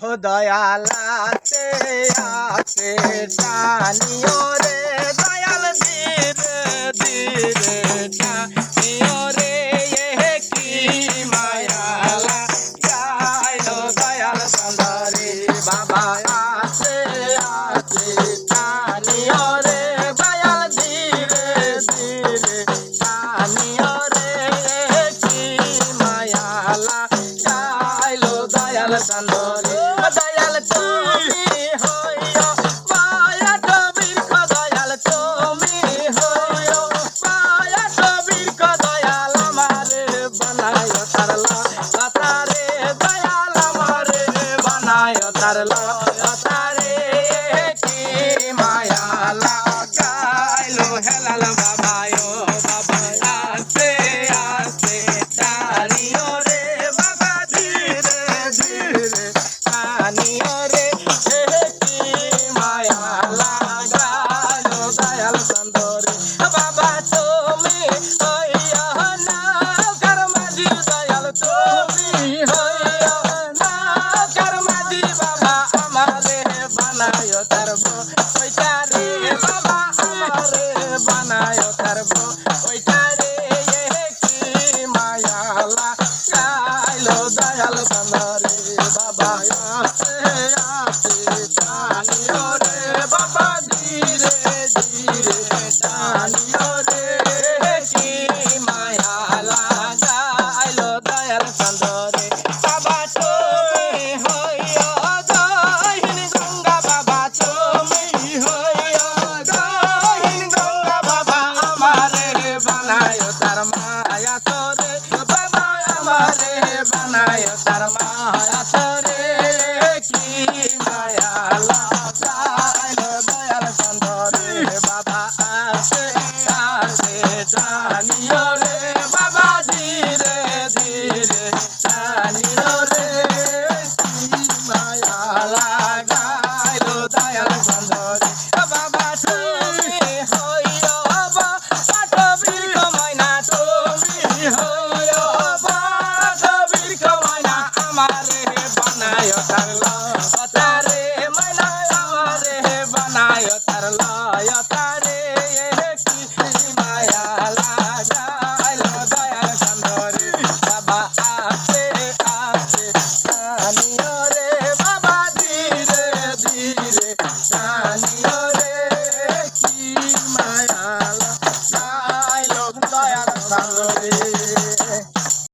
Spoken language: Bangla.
हो दयाल आते आते टानियो रे दयाल धीरे धीरे टानियो रे ये की मायाला गायलो दयाल सुंदरी बाबा आते आते टानियो रे दयाल धीरे धीरे टानियो रे ये की मायाला गायलो दयाल सुंदरी दयाल তুমি হইও মায়া কবির দয়াল তুমি হইও মায়া কবির দয়াল আমারে বানায় তারলা তারে দয়াল আমারে বানায় তারলা তারে কি মায়া লাগাইলো হেলাল বাবায়ো বাবা আস্তে আস্তে তারিও রে বাবা ধীরে ধীরে টানিও রে কি মায়া লাগালো দয়াল সুন্দরী বাবা তুমি হইয়া না করমাজি দয়াল তুমি হইয়া না করমাজি বাবা আমারে বানায় তারবো ওইটা রে বাবা আমারে বানায় তারবো ওইটা রে কি মায়া লাগালো দয়াল সুন্দরী বাবা आते आते टानियो रे बाबा धीरे धीरे टानियो रे की माया लागाइलो दयाल सुंदरी बाबा তুমি হইও দহিন গঙ্গা বাবা তুমি হইও দহিন গঙ্গা বাবা আমারে বানায় তার মায়া তোরে বাবা আমারে বানায় তার মায়া তোরে কি মায়া লাগাইলো দয়াল সুন্দরী বাবা আস্তে আস্তে টানিও রে বাবা ধীরে ধীরে টানিও রে কি মায়া লাগাইলো দয়াল সুন্দরী বাবা তুমি হইও পাঠবীর কমাইনা তুমি হইও পাঠবীর কমাইনা আমারে বানায় তারলা